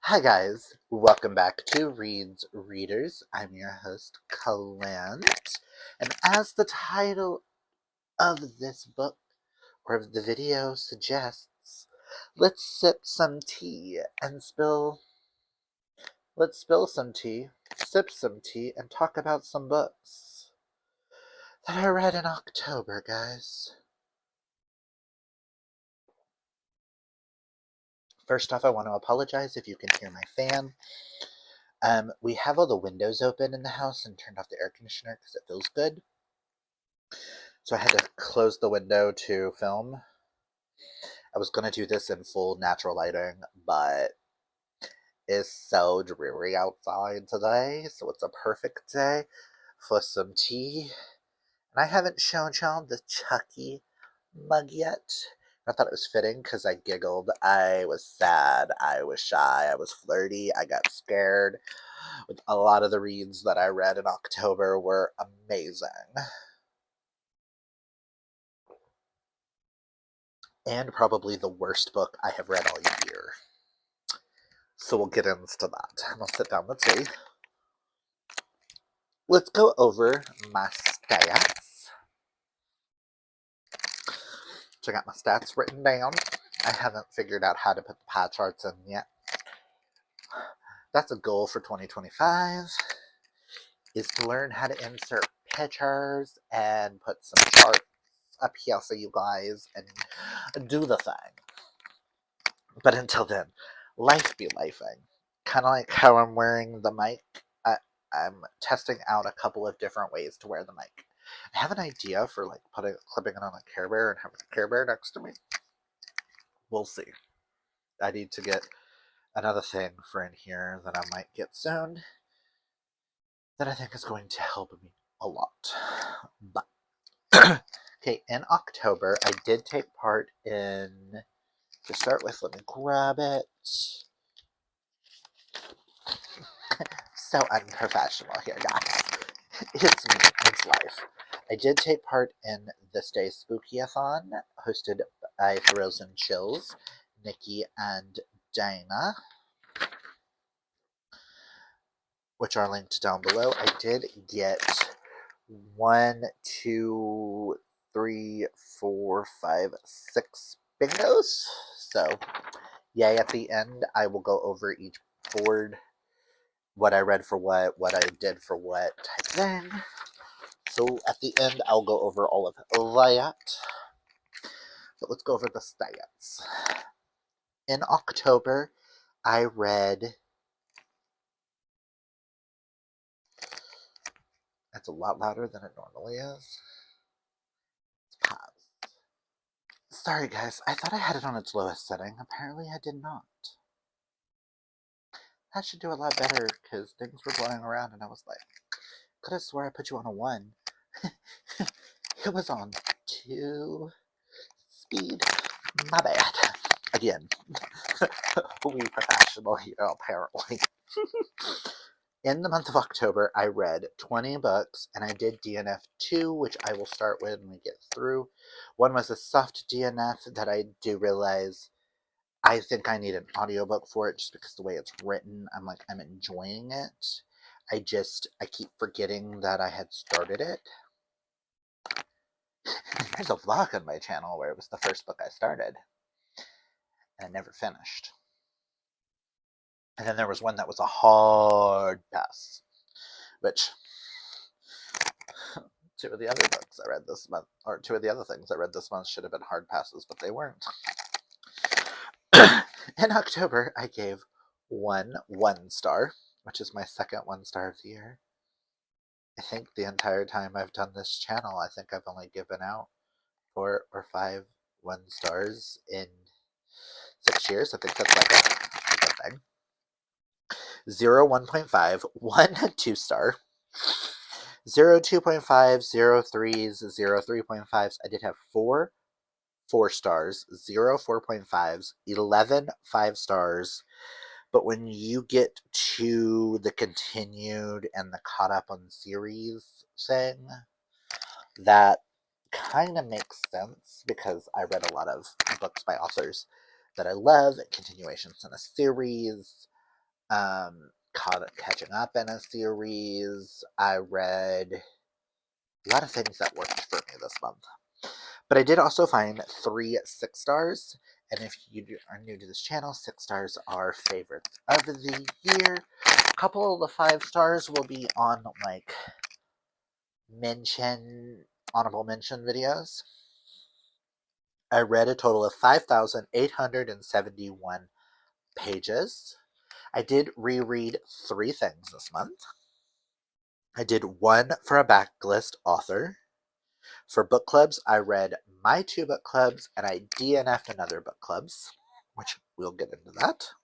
Hi guys, welcome back to Reads Readers. I'm your host, Clint, and as the title of this book or of the video suggests, let's sip some tea and spill. Let's spill some tea, sip some tea, and talk about some books that I read in October, guys. First off, I want to apologize if you can hear my fan. We have all the windows open in the house and turned off the air conditioner because it feels good. So I had to close the window to film. I was going to do this in full natural lighting, but it's so dreary outside today, so it's a perfect day for some tea. And I haven't shown y'all the Chucky mug yet. I thought it was fitting because I giggled. I was sad. I was shy. I was flirty. I got scared. With a lot of the reads that I read in October were amazing. And probably the worst book I have read all year. So we'll get into that. And I'll sit down. Let's see. Let's go over my stats. So I got my stats written down. I haven't figured out how to put the pie charts in yet. That's a goal for 2025, is to learn how to insert pictures and put some charts up here for you guys and do the thing. But until then, life be lifing. Kind of like how I'm wearing the mic. I'm testing out a couple of different ways to wear the mic. I have an idea for like clipping it on a Care Bear and having a Care Bear next to me. We'll see. I need to get another thing for in here that I might get soon that I think is going to help me a lot. But okay, in October, I did take part in. To start with, let me grab it. So unprofessional here, guys. It's me, it's life. I did take part in this day's Spookyathon, hosted by Thrills and Chills, Nikki and Dana, which are linked down below. I did get 1, 2, 3, 4, 5, 6 bingos. So, yay, at the end, I will go over each board, what I read for what I did for what type thing. So at the end, I'll go over all of that. So let's go over the stats. In October, I read. It's a lot louder than it normally is. Let's pause. Sorry, guys. I thought I had it on its lowest setting. Apparently, I did not. I should do a lot better because things were blowing around, and I was like, could have swore I put you on a 1. It was on 2 speed. My bad. Again, we professional here, apparently. In the month of October, I read 20 books, and I did DNF 2, which I will start with when we get through. One was a soft DNF that I do realize I think I need an audiobook for it just because the way it's written, I'm enjoying it. I keep forgetting that I had started it. There's a vlog on my channel where it was the first book I started, and I never finished. And then there was one that was a hard pass, which two of the other books I read this month, or two of the other things I read this month should have been hard passes, but they weren't. In October, I gave one star, which is my second 1 star of the year. I think the entire time I've done this channel, I think I've only given out 4 or 5 1 stars in 6 years. I think that's like a good thing. 0 1.5, 1 2 star, 0 2.5, 0 3s, 0 3.5s. I did have 4 4 stars, 0 4.5s, 11 5 stars. But when you get to the continued and the caught up on series thing, that kind of makes sense because I read a lot of books by authors that I love, continuations in a series. Catching up in a series. I read a lot of things that worked for me this month. But I did also find 3 6-stars. And if you are new to this channel, 6-stars are favorites of the year. A couple of the 5-stars will be on like honorable mention videos. I read a total of 5,871 pages. I did reread 3 things this month. I did 1 for a backlist author. For book clubs, I read my 2 book clubs and I DNF'd another book clubs, which we'll get into that.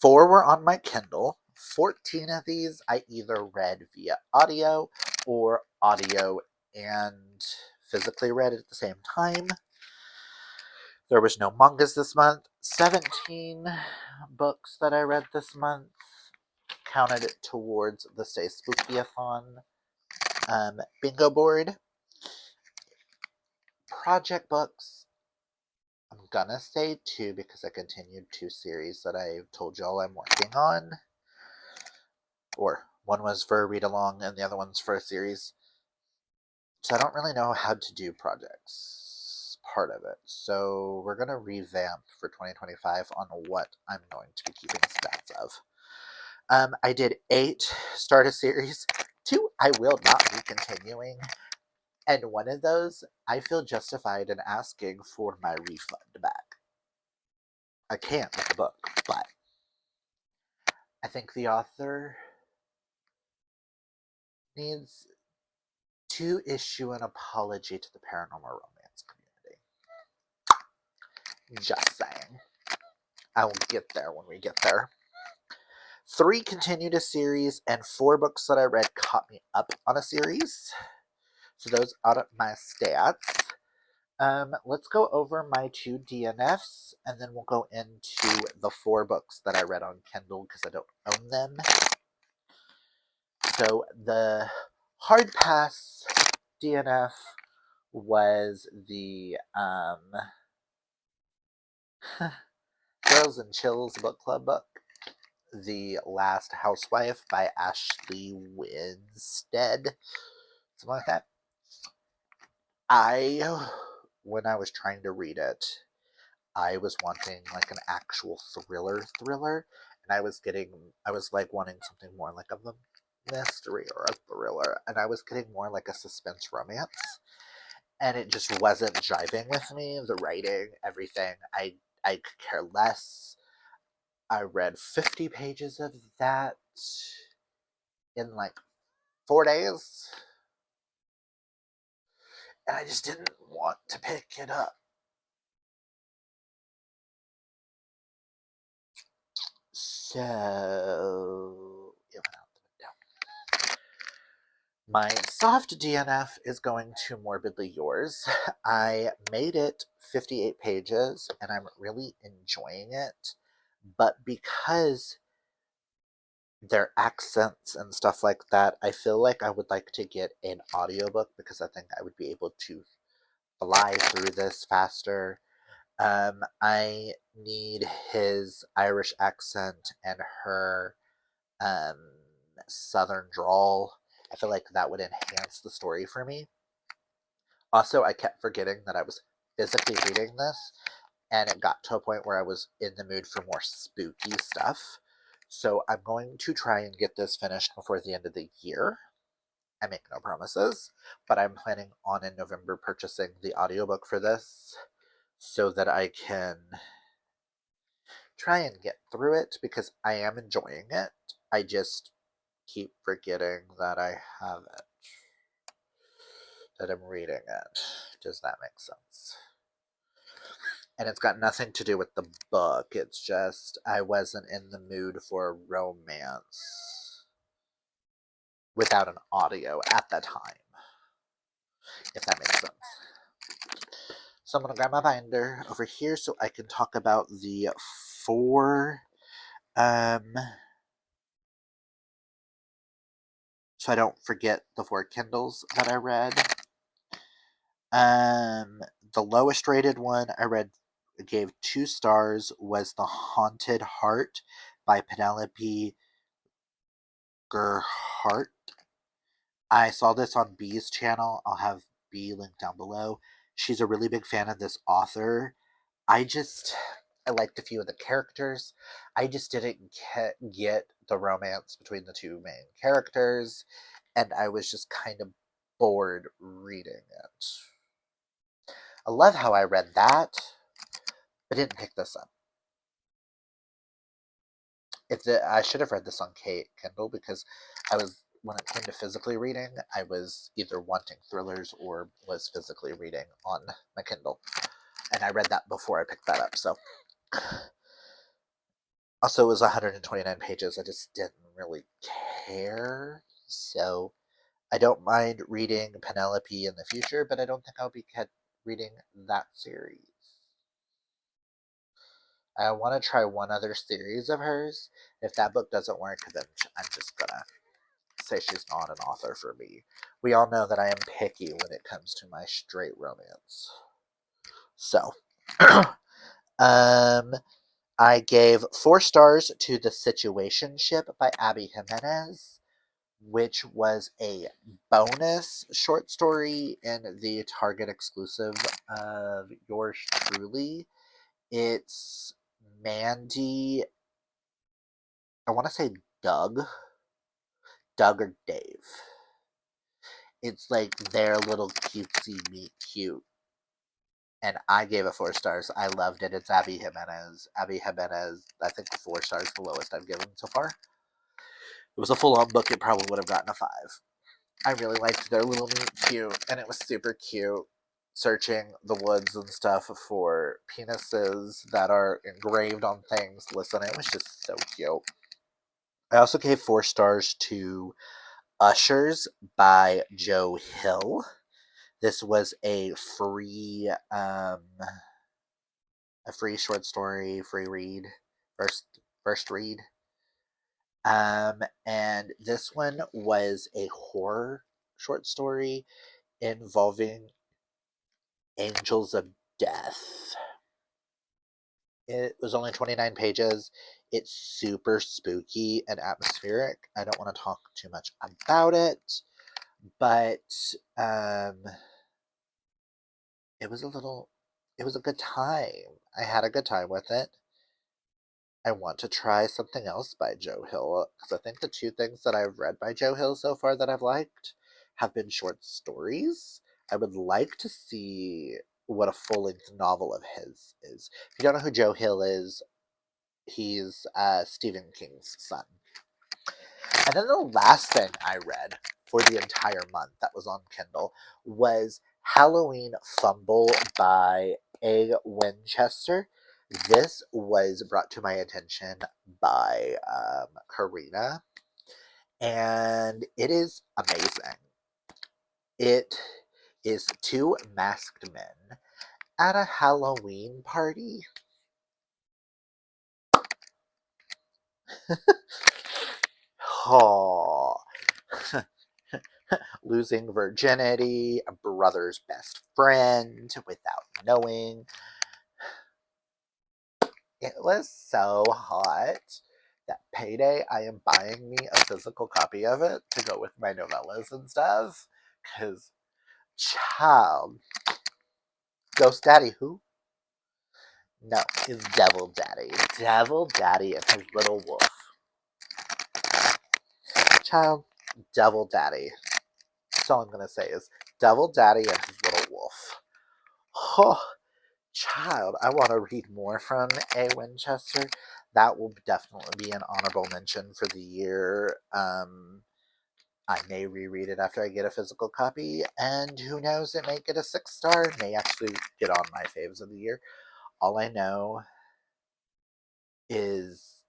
4 were on my Kindle. 14 of these I either read via audio or audio and physically read at the same time. There was no mangas this month. 17 books that I read this month counted it towards the Stay Spookyathon bingo board. Project books, I'm gonna say 2 because I continued 2 series that I told y'all I'm working on. Or one was for a read along and the other one's for a series. So I don't really know how to do projects part of it. So we're gonna revamp for 2025 on what I'm going to be keeping stats of. I did 8 start a series. 2 I will not be continuing. And one of those, I feel justified in asking for my refund back. I can't with the book, but I think the author needs to issue an apology to the paranormal romance community. Just saying. I will get there when we get there. 3 continued a series, and 4 books that I read caught me up on a series. So those are my stats. Let's go over my 2 DNFs, and then we'll go into the 4 books that I read on Kindle because I don't own them. So the hard pass DNF was the Girls and Chills book club book, The Last Housewife by Ashley Winstead, something like that. When I was trying to read it, I was wanting like an actual thriller, and I was like wanting something more like a mystery or a thriller, and I was getting more like a suspense romance, and it just wasn't jiving with me. The writing, everything, I could care less. I read 50 pages of that in like 4 days, and I just didn't want to pick it up. So it went out the window. My soft DNF is going to Morbidly Yours. I made it 58 pages, and I'm really enjoying it, but because their accents and stuff like that, I feel like I would like to get an audiobook because I think I would be able to fly through this faster. I need his Irish accent and her southern drawl. I feel like that would enhance the story for me. Also, I kept forgetting that I was physically reading this, and it got to a point where I was in the mood for more spooky stuff. So I'm going to try and get this finished before the end of the year. I make no promises, but I'm planning on in November purchasing the audiobook for this so that I can try and get through it because I am enjoying it. I just keep forgetting that I have it, that I'm reading it. Does that make sense? And it's got nothing to do with the book. It's just I wasn't in the mood for a romance without an audio at the time, if that makes sense. So I'm going to grab my binder over here so I can talk about the 4, so I don't forget the 4 Kindles that I read. The lowest rated one I read, gave 2 stars, was The Haunted Heart by Penelope Gerhardt. I saw this on B's channel. I'll have B linked down below. She's a really big fan of this author. I liked a few of the characters. I just didn't get the romance between the two main characters, and I was just kind of bored reading it. I love how I read that, but didn't pick this up. I should have read this on Kindle because when it came to physically reading, I was either wanting thrillers or was physically reading on my Kindle. And I read that before I picked that up, so. Also, it was 129 pages. I just didn't really care. So, I don't mind reading Penelope in the future, but I don't think I'll be reading that series. I want to try one other series of hers. If that book doesn't work, then I'm just gonna say she's not an author for me. We all know that I am picky when it comes to my straight romance. So, I gave 4 stars to The Situationship by Abby Jimenez, which was a bonus short story in the Target exclusive of yours truly. It's Mandy, I want to say Doug or Dave. It's like their little cutesy meet cute. And I gave it 4 stars. I loved it. It's Abby Jimenez. Abby Jimenez, I think 4 stars the lowest I've given so far. It was a full-on book. It probably would have gotten a 5. I really liked their little meet cute, and it was super cute. Searching the woods and stuff for penises that are engraved on things. Listen, it was just so cute. I also gave 4 stars to Ushers by Joe Hill. This was a free short story, free read, first read. And this one was a horror short story involving angels of death. It was only 29 pages. It's super spooky and atmospheric. I don't want to talk too much about it, but it was a good time. I had a good time with it. I want to try something else by Joe Hill, because I think the 2 things that I've read by Joe Hill so far that I've liked have been short stories. I would like to see what a full-length novel of his is. If you don't know who Joe Hill is, he's Stephen King's son. And then the last thing I read for the entire month that was on Kindle was Halloween Fumble by A. Winchester. This was brought to my attention by Karina, and it is amazing. It is 2 masked men at a Halloween party. Oh. Losing virginity, a brother's best friend without knowing. It was so hot that payday I am buying me a physical copy of it to go with my novellas and stuff. Because, child, Ghost Daddy who? No, his Devil Daddy. Devil Daddy and his little wolf. Child, Devil Daddy. That's all I'm going to say is Devil Daddy and his little wolf. Oh, child, I want to read more from A. Winchester. That will definitely be an honorable mention for the year. I may reread it after I get a physical copy, and who knows, it may get a 6 star, it may actually get on my faves of the year. All I know is,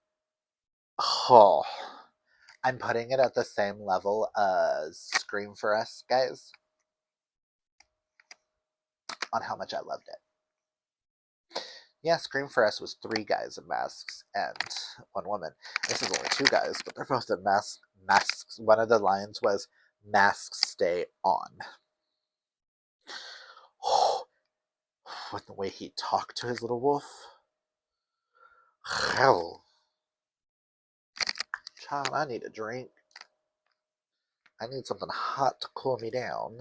oh, I'm putting it at the same level as Scream for Us, guys, on how much I loved it. Yeah, Scream for Us was 3 guys in masks and 1 woman. This is only 2 guys, but they're both in masks. One of the lines was, "Masks stay on." With the way he talked to his little wolf. Hell. Child, I need a drink. I need something hot to cool me down.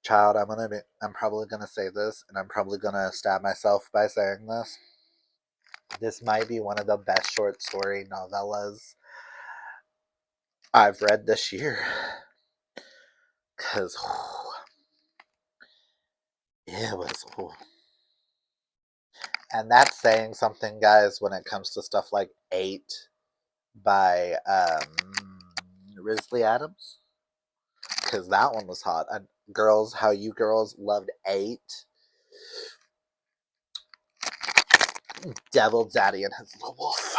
Child, I'm probably gonna say this, and I'm probably gonna stab myself by saying this. This might be one of the best short story novellas I've read this year. Cause it was, and that's saying something, guys, when it comes to stuff like 8 by Risley Adams. Because that one was hot. And girls, how you girls loved 8. Devil Daddy and his little wolf.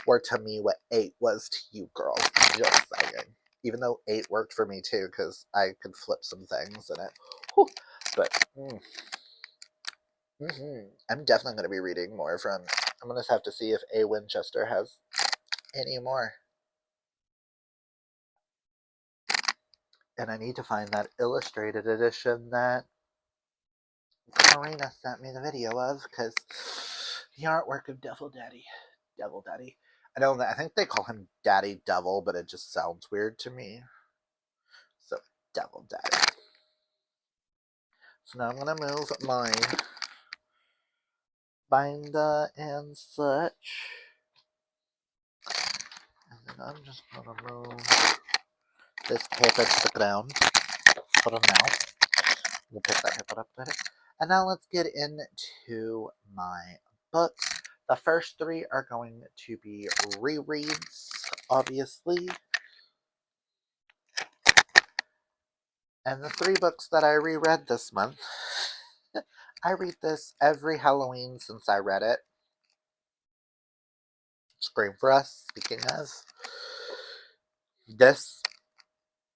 Or to me, what 8 was to you girls. Just saying. Even though 8 worked for me too, because I could flip some things in it. Whew. But, I'm definitely going to be reading more from. I'm going to have to see if A. Winchester has any more. And I need to find that illustrated edition that Karina sent me the video of, because the artwork of Devil Daddy. I think they call him Daddy Devil, but it just sounds weird to me. So, Devil Daddy. So now I'm going to move my binder and such. And then I'm just going to move this paper to the ground for now. We'll pick that paper up later. And now let's get into my books. The first 3 are going to be rereads, obviously. And the 3 books that I reread this month, I read this every Halloween since I read it. Scream for Us, speaking of. This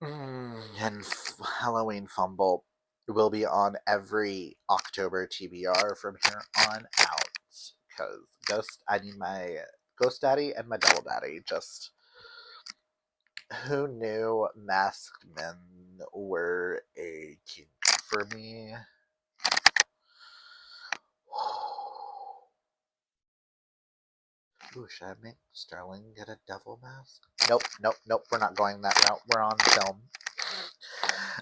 and Halloween Fumble will be on every October TBR from here on out. Because I need my Ghost Daddy and my Devil Daddy. Just, who knew masked men were a kink for me? Ooh, should I make Sterling get a devil mask? Nope. We're not going that route. We're on film.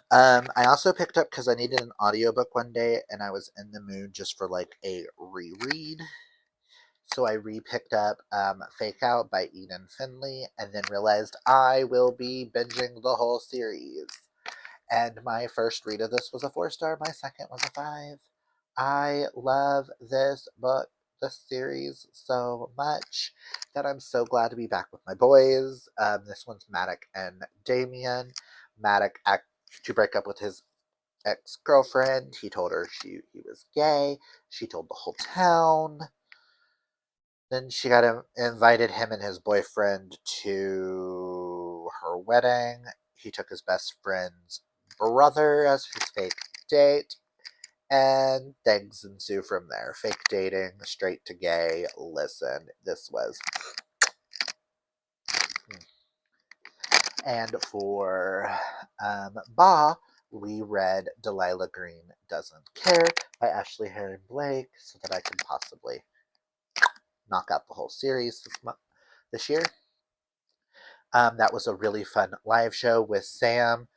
I also picked up, because I needed an audiobook one day, and I was in the mood just for like a reread. So I re-picked up Fake Out by Eden Finley, and then realized I will be binging the whole series. And my first read of this was a 4-star, my second was a 5. I love this book, this series, so much that I'm so glad to be back with my boys. This one's Maddox and Damien. Maddox asked to break up with his ex-girlfriend. He told her he was gay. She told the whole town. Then she invited him and his boyfriend to her wedding. He took his best friend's brother as his fake date, and things ensue from there. Fake dating, straight to gay. Listen, this was. And for Ba, we read Delilah Green Doesn't Care by Ashley Herring Blake, so that I can possibly knock out the whole series this year. That was a really fun live show with Sam.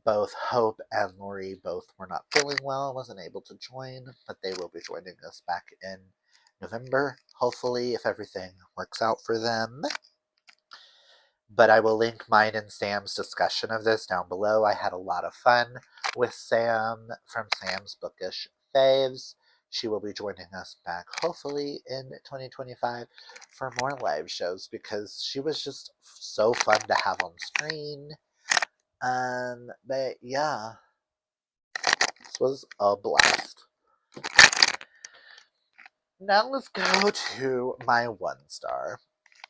Both Hope and Lori both were not feeling well, wasn't able to join, but they will be joining us back in November, hopefully, if everything works out for them. But I will link mine and Sam's discussion of this down below. I had a lot of fun with Sam from Sam's Bookish Faves. She will be joining us back, hopefully, in 2025 for more live shows, because she was just so fun to have on screen. But yeah, this was a blast. Now let's go to my 1-star.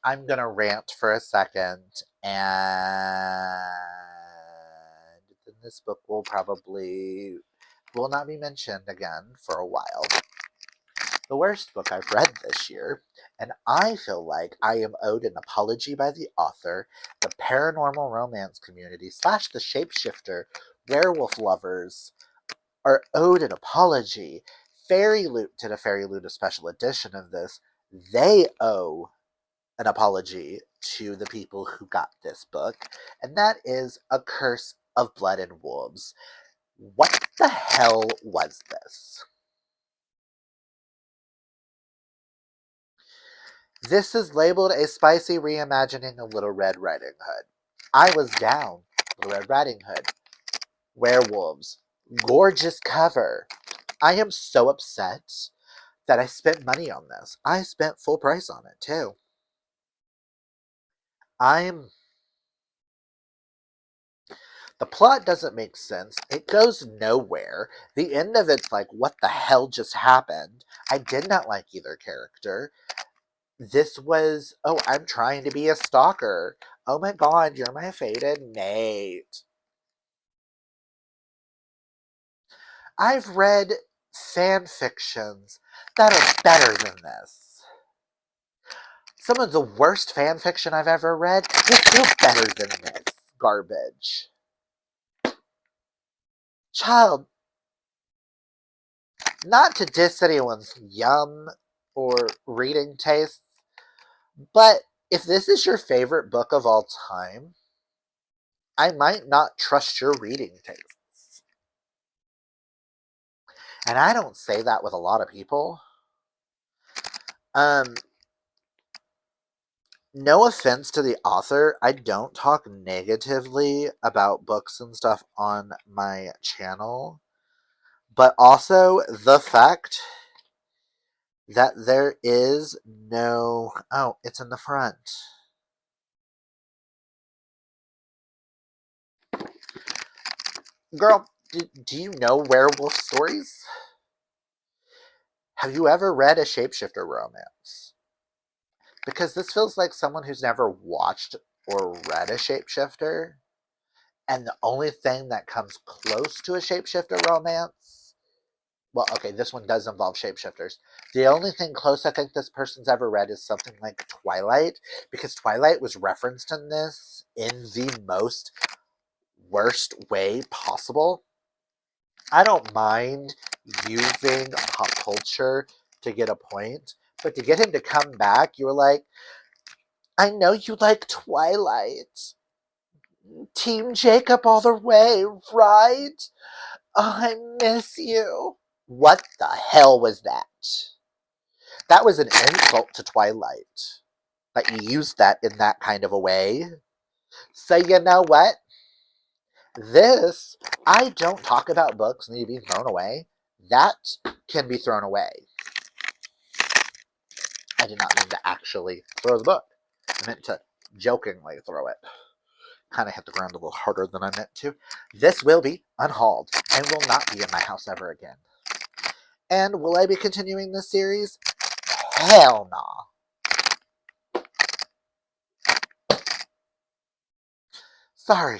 I'm gonna rant for a second, and then this book will not be mentioned again for a while. The worst book I've read this year, and I feel like I am owed an apology by the author, the paranormal romance community / the shapeshifter werewolf lovers are owed an apology. Fairy Loot did a Fairy Loot, a special edition of this. They owe an apology to the people who got this book, and that is A Curse of Blood and Wolves. What the hell was this? This is labeled a spicy reimagining of Little Red Riding Hood. I was down. Little Red Riding Hood. Werewolves. Gorgeous cover. I am so upset that I spent money on this. I spent full price on it too. The plot doesn't make sense. It goes nowhere. The end of it's like, what the hell just happened? I did not like either character. This was, oh, I'm trying to be a stalker. Oh my god, you're my fated mate. I've read fan fictions that are better than this. Some of the worst fan fiction I've ever read is still better than this garbage. Child, not to diss anyone's yum or reading tastes, but if this is your favorite book of all time, I might not trust your reading tastes. And I don't say that with a lot of people. No offense to the author, I don't talk negatively about books and stuff on my channel. But also the fact that there is no... Oh, it's in the front. Girl, do you know werewolf stories? Have you ever read a shapeshifter romance? Because this feels like someone who's never watched or read a shapeshifter, and the only thing that comes close to a shapeshifter romance, well, okay, this one does involve shapeshifters. The only thing close I think this person's ever read is something like Twilight, because Twilight was referenced in this in the most worst way possible. I don't mind using pop culture to get a point, but to get him to come back, you were like, I know you like Twilight. Team Jacob all the way, right? Oh, I miss you. What the hell was that? That was an insult to Twilight. That you used that in that kind of a way. So you know what? This, I don't talk about books need to be thrown away. That can be thrown away. I did not mean to actually throw the book. I meant to jokingly throw it. Kind of hit the ground a little harder than I meant to. This will be unhauled and will not be in my house ever again. And will I be continuing this series? Hell nah. Sorry.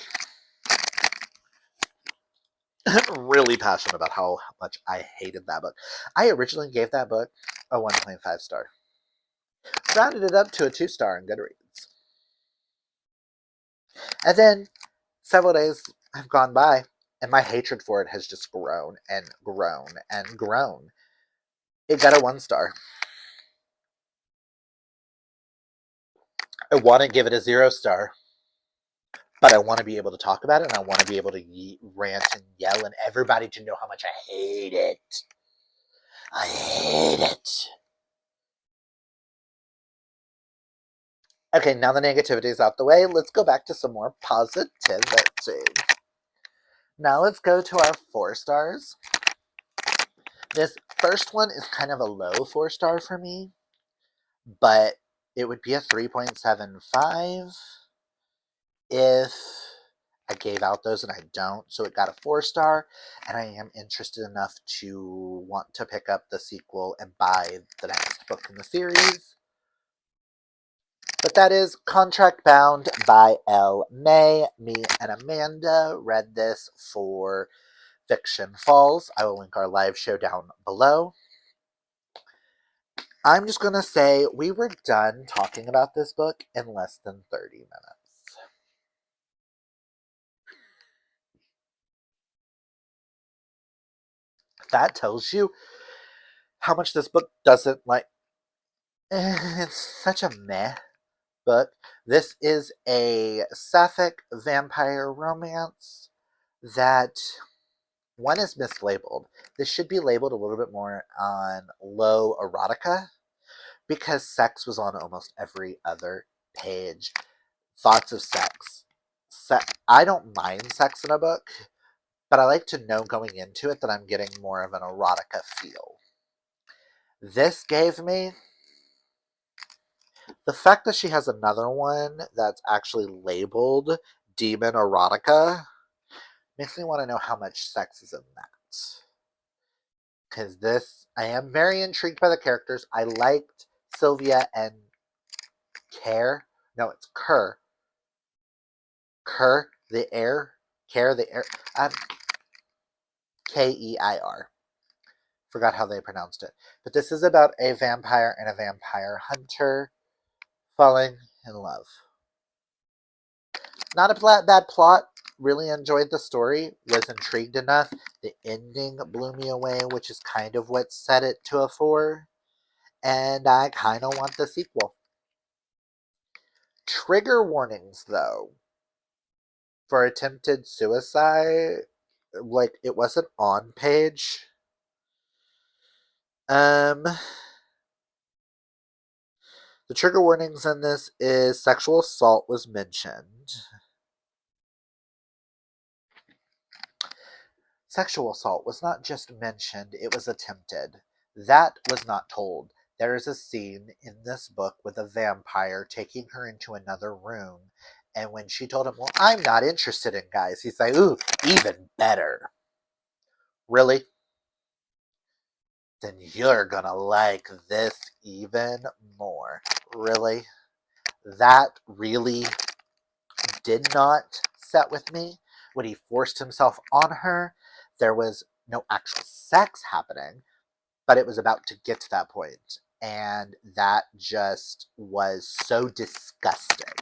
I'm really passionate about how much I hated that book. I originally gave that book a 1.5 star. Rounded it up to a 2 star in Goodreads. And then several days have gone by, and my hatred for it has just grown and grown and grown. It got a 1 star. I want to give it a 0 star. But I want to be able to talk about it, and I want to be able to rant and yell, and everybody to know how much I hate it. I hate it. Okay, now the negativity is out the way. Let's go back to some more positivity. Now let's go to our 4 stars. This first one is kind of a low 4 star for me, but it would be a 3.75 if I gave out those and I don't. So it got a 4 star, and I am interested enough to want to pick up the sequel and buy the next book in the series. But that is Contract Bound by L. May. Me and Amanda read this for Fiction Falls. I will link our live show down below. I'm just going to say we were done talking about this book in less than 30 minutes. That tells you how much this book doesn't like. It's such a meh book. This is a sapphic vampire romance that one is mislabeled. This should be labeled a little bit more on low erotica because sex was on almost every other page. Thoughts of sex. I don't mind sex in a book, but I like to know going into it that I'm getting more of an erotica feel. This gave me the fact that she has another one that's actually labeled Demon Erotica makes me want to know how much sex is in that. Because this, I am very intrigued by the characters. I liked Sylvia and Care. No, it's Kerr. Kerr, the air. Care, the air. Keir. Forgot how they pronounced it. But this is about a vampire and a vampire hunter falling in love. Not a bad plot. Really enjoyed the story. Was intrigued enough. The ending blew me away, which is kind of what set it to a 4. And I kind of want the sequel. Trigger warnings, though, for attempted suicide. Like, it wasn't on page. The trigger warnings in this is sexual assault was mentioned. Sexual assault was not just mentioned, it was attempted. That was not told. There is a scene in this book with a vampire taking her into another room, and when she told him, well, I'm not interested in guys, he's like, ooh, even better. Really? Then you're gonna like this even more. Really? That really did not set with me. When he forced himself on her, there was no actual sex happening, but it was about to get to that point, and that just was so disgusting.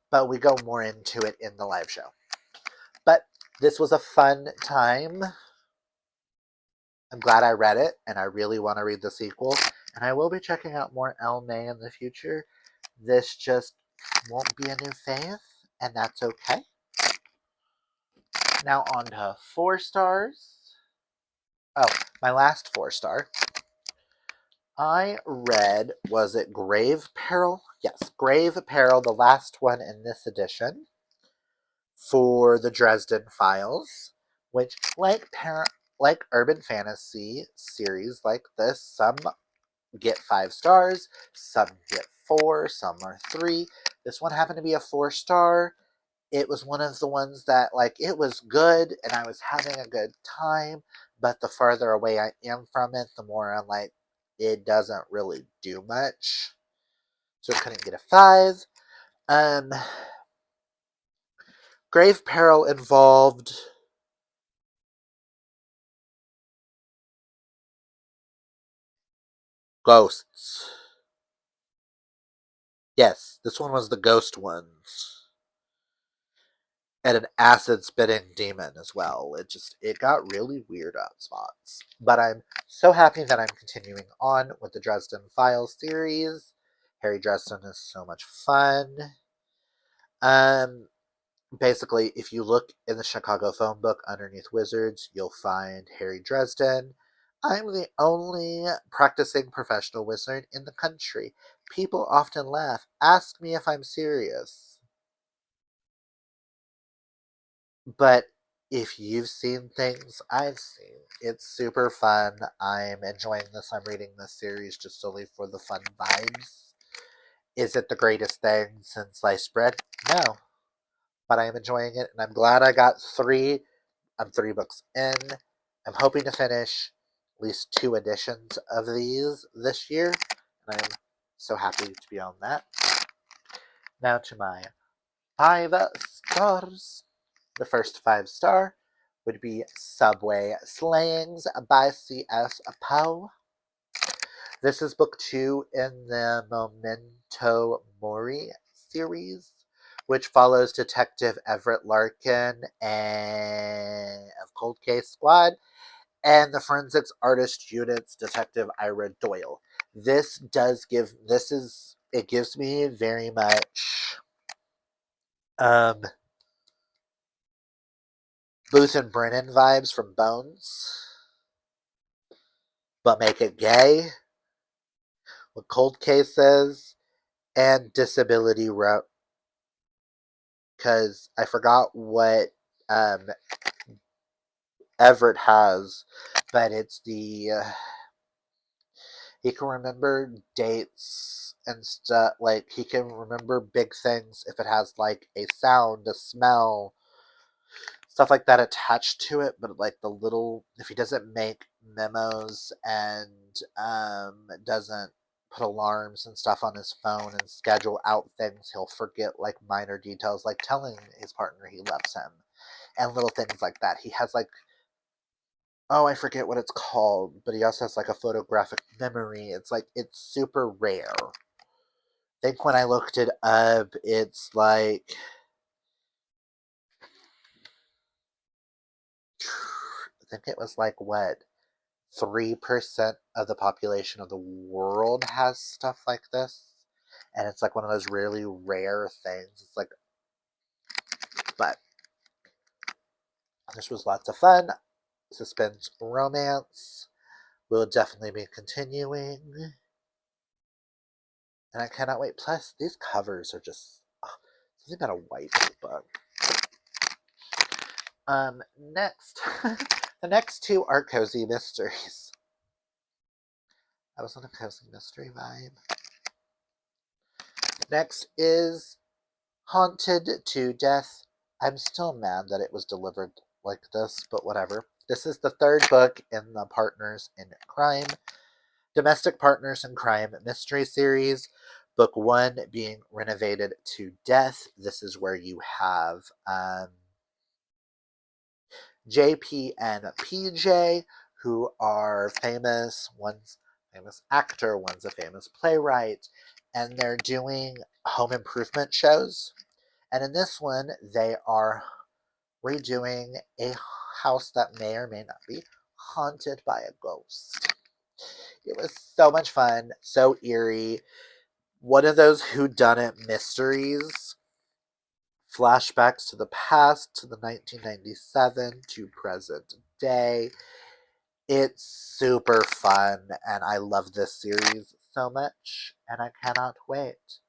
But we go more into it in the live show. But this was a fun time. I'm glad I read it, and I really want to read the sequel. And I will be checking out more Elle May in the future. This just won't be a new faith, and that's okay. Now on to 4 stars. Oh, my last 4-star. I read, was it Grave Peril? Yes, Grave Peril, the last one in this edition for the Dresden Files, which, like urban fantasy series like this, some get 5 stars, some get 4, some are 3. This one happened to be a 4-star. It was one of the ones that, like, it was good and I was having a good time, but the farther away I am from it, the more I'm like, it doesn't really do much. So it couldn't get a 5. Grave Peril involved ghosts. Yes, this one was the ghost ones. And an acid spitting demon as well. It got really weird at spots. But I'm so happy that I'm continuing on with the Dresden Files series. Harry Dresden is so much fun. Um Basically, if you look in the Chicago phone book underneath Wizards, you'll find Harry Dresden. I'm the only practicing professional wizard in the country. People often laugh. Ask me if I'm serious. But if you've seen things I've seen, it's super fun. I'm enjoying this. I'm reading this series just solely for the fun vibes. Is it the greatest thing since sliced bread? No. But I am enjoying it, and I'm glad I got 3. I'm 3 books in. I'm hoping to finish at least 2 editions of these this year, and I'm so happy to be on that. Now to my 5 stars. The first 5-star would be Subway Slayings by C.S. Poe. This is book 2 in the Memento Mori series, which follows Detective Everett Larkin of Cold Case Squad and the forensics artist unit's Detective Ira Doyle. This gives me very much Booth and Brennan vibes from Bones, but make it gay with cold cases and disability route. Because I forgot what um, Everett has, but it's the he can remember dates and stuff. Like he can remember big things if it has like a sound, a smell, stuff like that attached to it. But like the little, if he doesn't make memos and doesn't put alarms and stuff on his phone and schedule out things, he'll forget like minor details, like telling his partner he loves him and little things like that. He has like, oh, I forget what it's called, but he also has like a photographic memory. It's like, it's super rare. I think when I looked it up, it's like, I think it was like what, 3% of the population of the world has stuff like this. And it's like one of those really rare things. It's like, but this was lots of fun. Suspense romance will definitely be continuing. And I cannot wait. Plus, these covers are just something about a white book. Next, the next two are cozy mysteries. I was on a cozy mystery vibe. Next is Haunted to Death. I'm still mad that it was delivered like this, but whatever. This is the third book in the Partners in Crime, Domestic Partners in Crime mystery series. Book 1 being Renovated to Death. This is where you have JP and PJ, who are famous. One's a famous actor, one's a famous playwright, and they're doing home improvement shows. And in this one, they are redoing a house that may or may not be haunted by a ghost. It was so much fun, so eerie. One of those whodunit mysteries. Flashbacks to the past, to the 1997, to present day. It's super fun, and I love this series so much, and I cannot wait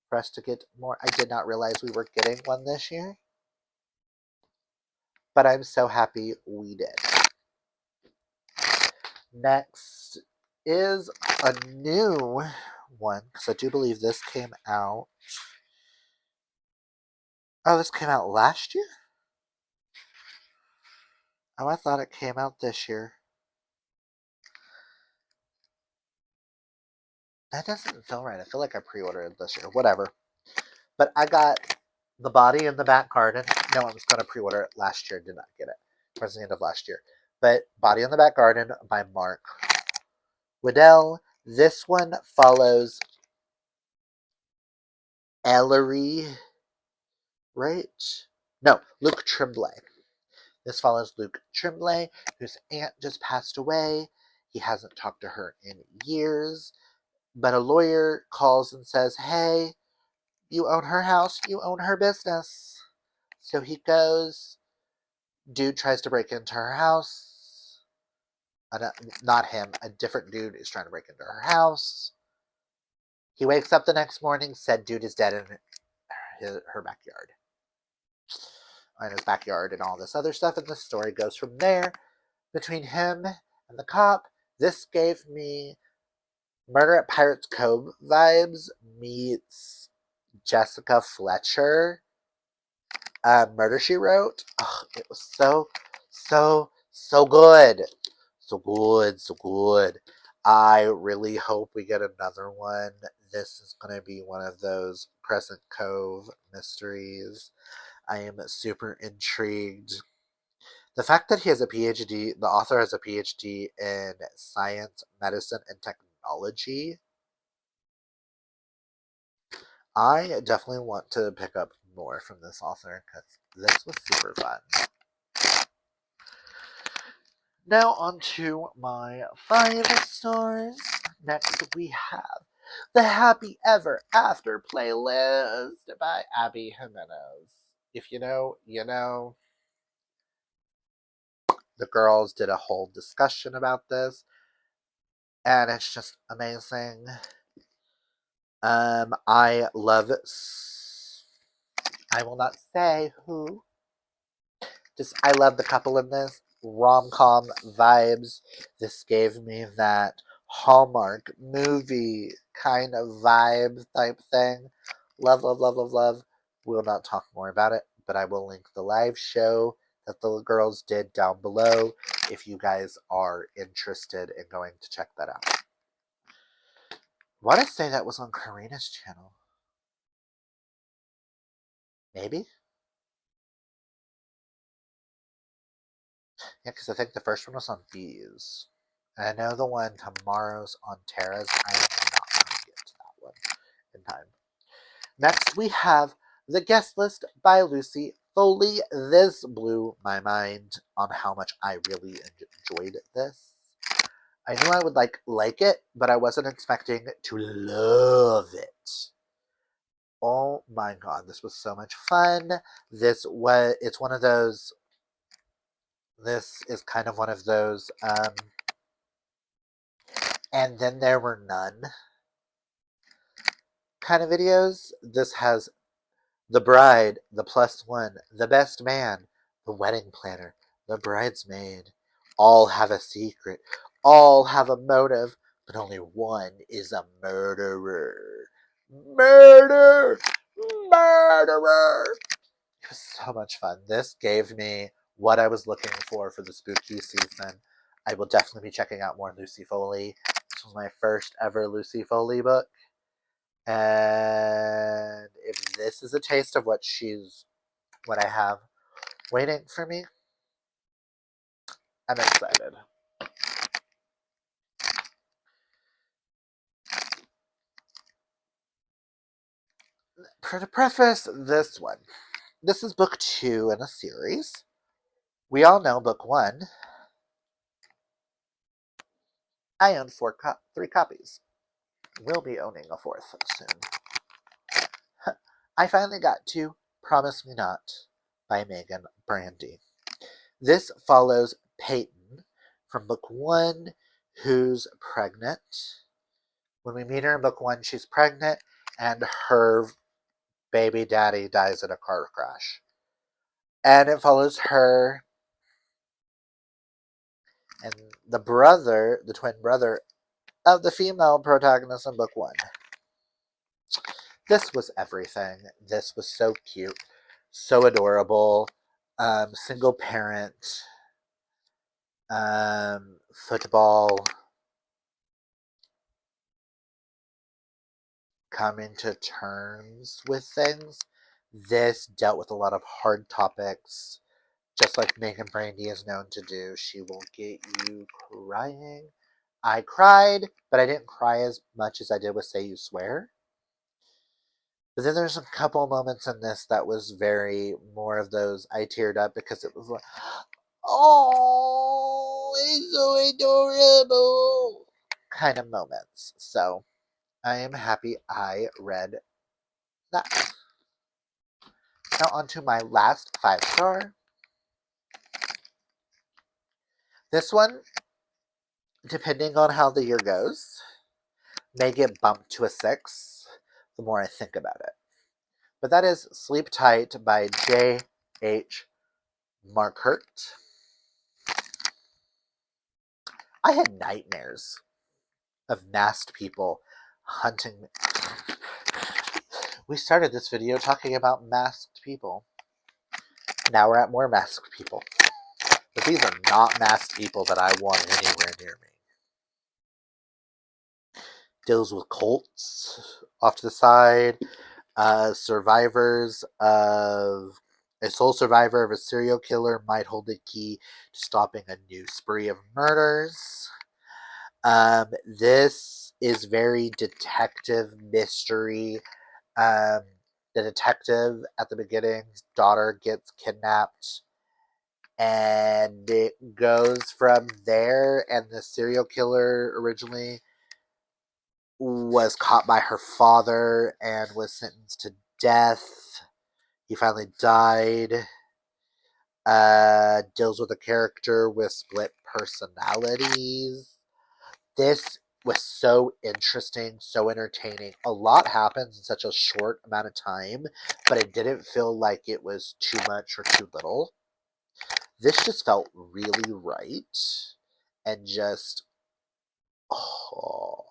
for us to get more. I did not realize we were getting one this year, but I'm so happy we did. Next is a new one, because I do believe this came out. Oh, this came out last year? Oh, I thought it came out this year. That doesn't feel right. I feel like I pre-ordered it this year. Whatever. But I got The Body in the Back Garden. No, I was going to pre-order it last year. Did not get it. Towards the end of last year. But Body in the Back Garden by Mark Waddell. This one follows Ellery, right? No, Luke Tremblay. This follows Luke Tremblay, whose aunt just passed away. He hasn't talked to her in years. But a lawyer calls and says, hey, you own her house, you own her business. So he goes. Dude tries to break into her house. Not him, a different dude is trying to break into her house. He wakes up the next morning, said dude is dead in her backyard. In his backyard and all this other stuff, and the story goes from there. Between him and the cop, this gave me Murder at Pirates Cove vibes meets Jessica Fletcher Murder She Wrote. Oh, it was so good. So good. I really hope we get another one. This is going to be one of those Crescent Cove mysteries. I am super intrigued. The fact that he has a PhD, the author has a PhD in science, medicine, and technology, I definitely want to pick up more from this author because this was super fun. Now on to my 5 stars. Next we have the Happy Ever After playlist by Abby Jimenez. If you know, you know. The girls did a whole discussion about this, and it's just amazing. I love. I will not say who. Just I love the couple in this rom-com vibes. This gave me that Hallmark movie kind of vibe type thing. Love, love, love, love, love. We'll not talk more about it, but I will link the live show that the girls did down below if you guys are interested in going to check that out. Want to say that was on Karina's channel? Maybe? Yeah, because I think the first one was on Bees. And I know the one tomorrow's on Tara's. I'm not going to get to that one in time. Next, we have The Guest List by Lucy Foley. This blew my mind on how much I really enjoyed this. I knew I would like it, but I wasn't expecting to love it. Oh my god, this was so much fun. It's one of those. This is kind of one of those. And then there were none kind of videos. This has the bride, the plus one, the best man, the wedding planner, the bridesmaid. All have a secret. All have a motive, but only one is a murderer. Murder! Murderer! It was so much fun. This gave me what I was looking for the spooky season. I will definitely be checking out more Lucy Foley. This was my first ever Lucy Foley book. And if this is a taste of what I have waiting for me, I'm excited. To preface this one, this is book 2 in a series. We all know book 1. I own 3 copies. Will be owning a 4th soon. I finally got to Promise Me Not by Megan Brandy. This follows Peyton from book 1, who's pregnant. When we meet her in book 1, she's pregnant, and her baby daddy dies in a car crash. And it follows her and the twin brother of the female protagonist in book 1. This was everything. This was so cute, so adorable. Single parent, football, coming to terms with things. This dealt with a lot of hard topics, just like Megan Brandy is known to do. She will get you crying. I cried, but I didn't cry as much as I did with Say You Swear. But then there's a couple moments in this that was very more of those I teared up because it was like, oh, it's so adorable kind of moments. So I am happy I read that. Now on to my last 5-star. This one, depending on how the year goes, may get bumped to a 6 the more I think about it. But that is Sleep Tight by J.H. Markert. I had nightmares of masked people hunting me. We started this video talking about masked people. Now we're at more masked people. But these are not masked people that I want anywhere near me. Deals with cults off to the side. Survivors of a sole survivor of a serial killer might hold the key to stopping a new spree of murders. This is very detective mystery. The detective at the beginning, his daughter gets kidnapped, and it goes from there. And the serial killer originally was caught by her father and was sentenced to death. He finally died. Deals with a character with split personalities. This was so interesting, so entertaining. A lot happens in such a short amount of time, but it didn't feel like it was too much or too little. This just felt really right, and just oh,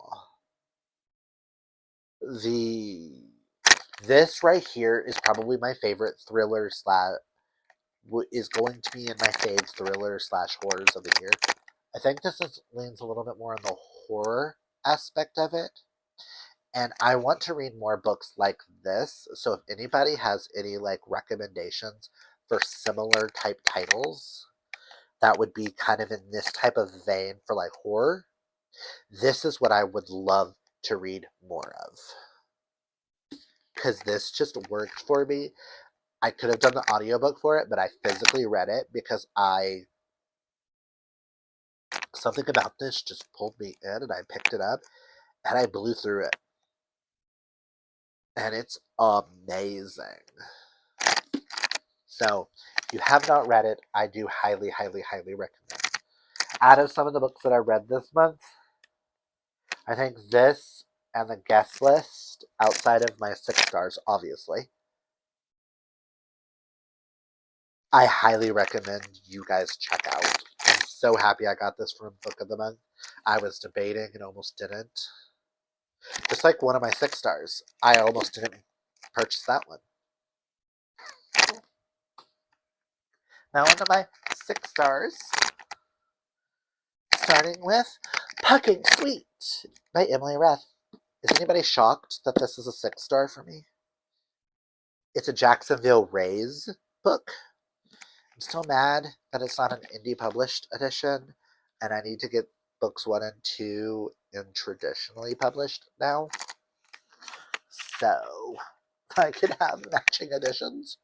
the this right here is probably my favorite thriller slash is going to be in my fave thriller slash horrors of the year. I think leans a little bit more on the horror aspect of it. And I want to read more books like this. So if anybody has any like recommendations for similar type titles that would be kind of in this type of vein for like horror, this is what I would love to read more of. Because this just worked for me. I could have done the audiobook for it, but I physically read it because something about this just pulled me in and I picked it up and I blew through it. And it's amazing. So, if you have not read it, I do highly, highly, highly recommend. Out of some of the books that I read this month, I think this and the guest list, outside of my 6 stars, obviously, I highly recommend you guys check out. I'm so happy I got this from Book of the Month. I was debating and almost didn't. Just like one of my 6 stars, I almost didn't purchase that one. Now onto my 6 stars, starting with Pucking Sweet by Emily Rath. Is anybody shocked that this is a 6 star for me? It's a Jacksonville Rays book. I'm still mad that it's not an indie published edition, and I need to get books 1 and 2 in traditionally published now. So I could have matching editions.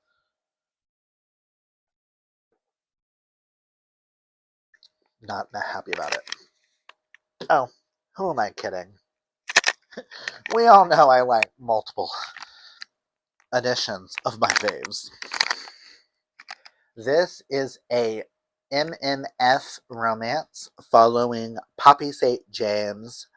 Not happy about it. Oh, who am I kidding? We all know I like multiple editions of my faves. This is a MMF romance following Poppy St. James,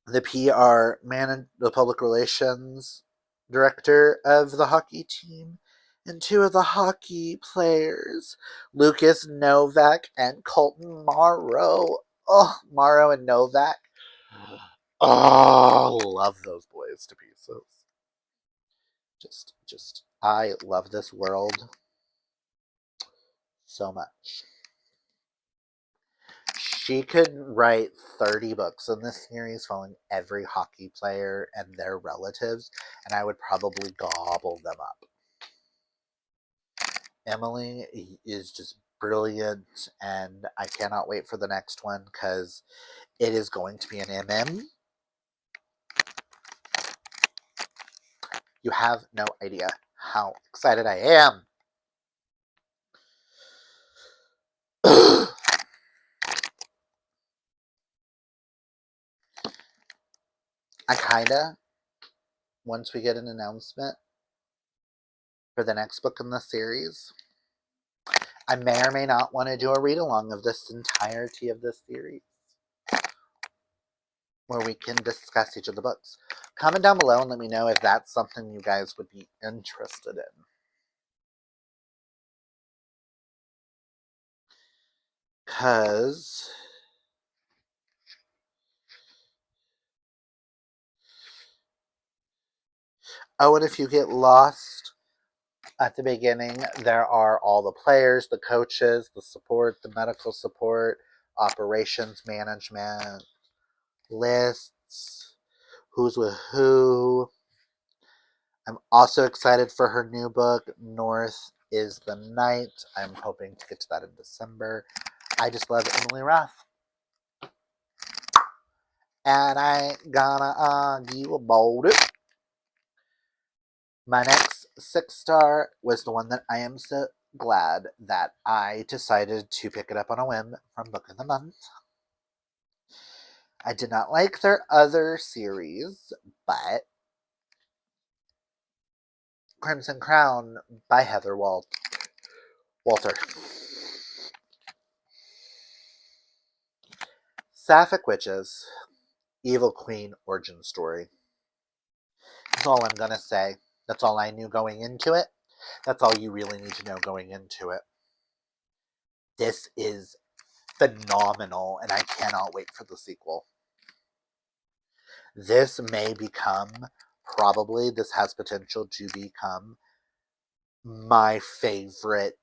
the the public relations director of the hockey team, and 2 of the hockey players, Lucas Novak and Colton Morrow. Oh, Morrow and Novak. Oh, love those boys to pieces. I love this world so much. She could write 30 books in this series following every hockey player and their relatives, and I would probably gobble them up. Emily is just brilliant, and I cannot wait for the next one because it is going to be an MM. You have no idea how excited I am. I kinda, once we get an announcement for the next book in the series, I may or may not want to do a read along of this entirety of this series, where we can discuss each of the books. Comment down below and let me know if that's something you guys would be interested in. Because oh, and if you get lost at the beginning, there are all the players, the coaches, the support, the medical support, operations management, lists, who's with who. I'm also excited for her new book, North is the Night. I'm hoping to get to that in December. I just love Emily Rath. And I ain't gonna argue about it. My next 6 star was the one that I am so glad that I decided to pick it up on a whim from Book of the Month. I did not like their other series, but Crimson Crown by Heather Walter. Sapphic Witches, Evil Queen origin story. That's all I'm gonna say. That's all I knew going into it. That's all you really need to know going into it. This is phenomenal, and I cannot wait for the sequel. This may become, probably, this has potential to become my favorite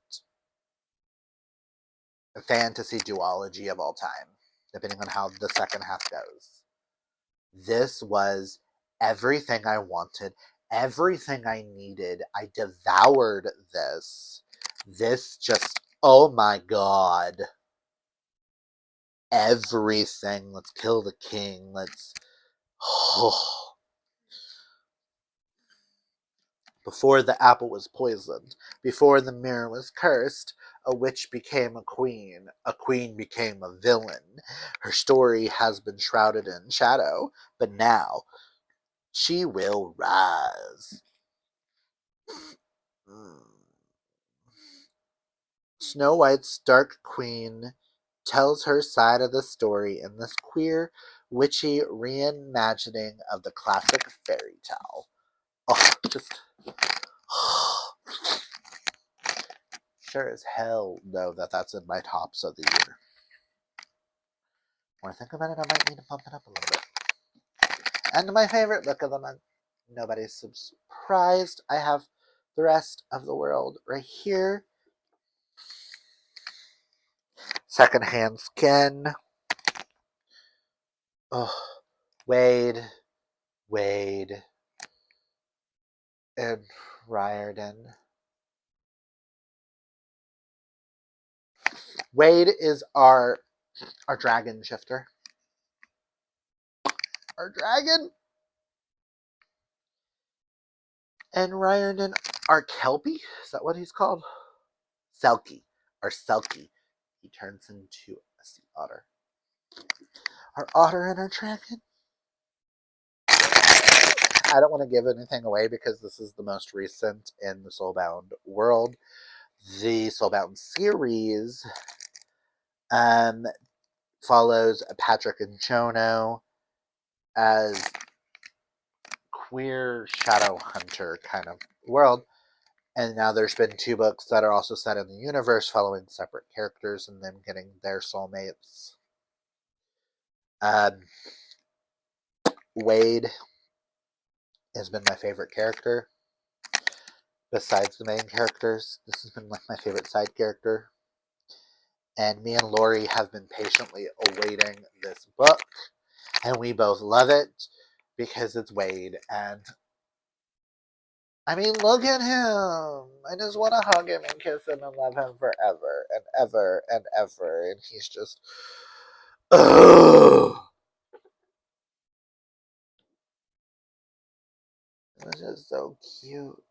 fantasy duology of all time, depending on how the second half goes. This was everything I wanted, everything I needed. I devoured this. This just, oh my god. Everything. Let's kill the king. Let's. Oh. Before the apple was poisoned, before the mirror was cursed, a witch became a queen became a villain. Her story has been shrouded in shadow, but now she will rise. Snow White's Dark Queen tells her side of the story in this queer, witchy reimagining of the classic fairy tale. Oh, just sure as hell know that that's in my tops of the year. When I think about it, I might need to pump it up a little bit. And my favorite book of the month. Nobody's surprised. I have the rest of the world right here. Secondhand Skin. Oh, Wade, and Riordan. Wade is our dragon shifter. Our dragon. And Riordan, our Kelpie. Is that what he's called? Selkie. Our Selkie. He turns into a sea otter. Our otter and our dragon. I don't want to give anything away because this is the most recent in the Soulbound world. The Soulbound series follows Patrick and Jono as queer shadow hunter kind of world. And now there's been 2 books that are also set in the universe following separate characters and them getting their soulmates. Wade has been my favorite character. Besides the main characters, this has been like my favorite side character. And me and Lori have been patiently awaiting this book. And we both love it because it's Wade. And I mean, look at him. I just want to hug him and kiss him and love him forever and ever and ever. And he's just. Oh! This is so cute.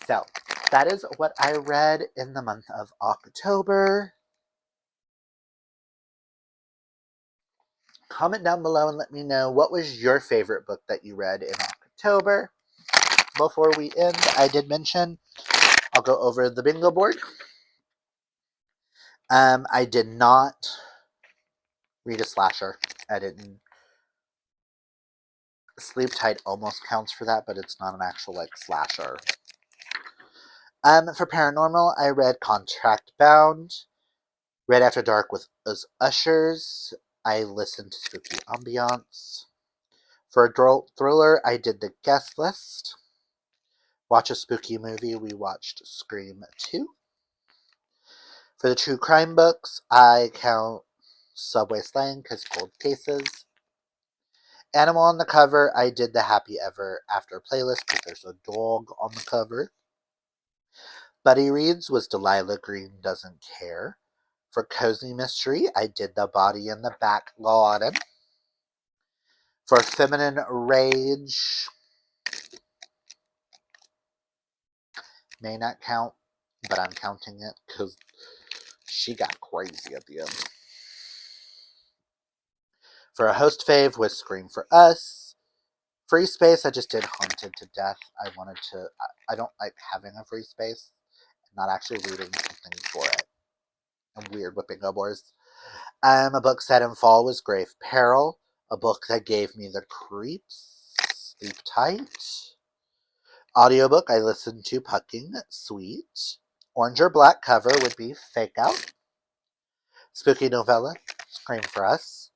So, that is what I read in the month of October. Comment down below and let me know what was your favorite book that you read in October. Before we end, I did mention I'll go over the bingo board. I did not read a slasher. I didn't. Sleep Tight almost counts for that, but it's not an actual like slasher. For paranormal, I read Contract Bound. Read After Dark with Us Ushers. I listened to Spooky Ambiance. For a thriller, I did The Guest List. Watch a spooky movie, we watched Scream 2. For the true crime books, I count Subway Slang because Cold Cases. Animal on the cover, I did the Happy Ever After playlist because there's a dog on the cover. Buddy Reads was Delilah Green Doesn't Care. For Cozy Mystery, I did The Body in the Back Garden. For Feminine Rage, may not count, but I'm counting it because she got crazy at the end. For a host fave with Scream for Us. Free space, I just did Haunted to Death. I don't like having a free space, not actually reading something for it. And weird with bingo boards. A book set in fall was Grave Peril, a book that gave me the creeps. Sleep Tight. Audiobook I listened to Pucking, Sweet. Orange or black cover would be Fake Out. Spooky novella, Scream for Us.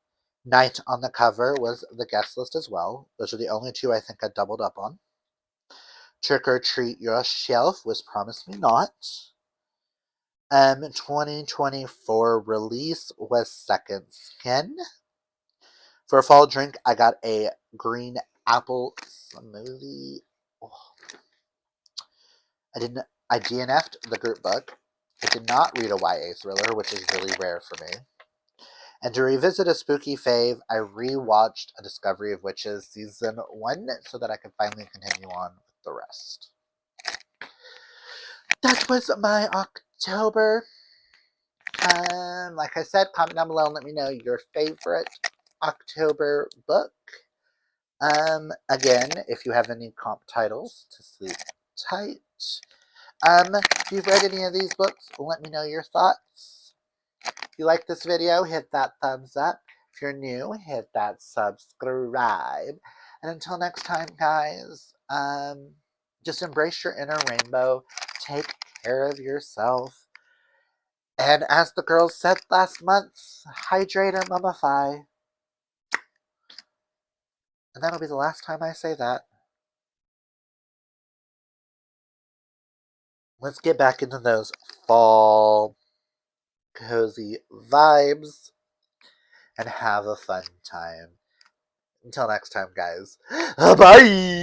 Night on the cover was the guest list as well. Those are the only two I think I doubled up on. Trick or Treat Your Shelf was Promise Me Not. 2024 release was Second Skin. For a fall drink, I got a green apple smoothie. Oh. I DNF'd the group book. I did not read a YA thriller, which is really rare for me. And to revisit a spooky fave, I rewatched A Discovery of Witches Season 1 so that I could finally continue on with the rest. That was my October. Like I said, comment down below and let me know your favorite October book. Again, if you have any comp titles to Sleep Tight. If you've read any of these books, let me know your thoughts. If you like this video, hit that thumbs up. If you're new, hit that subscribe. And until next time, guys, just embrace your inner rainbow. Take care of yourself. And as the girls said last month, hydrate or mummify. And that'll be the last time I say that. Let's get back into those fall cozy vibes and have a fun time. Until next time, guys. Bye!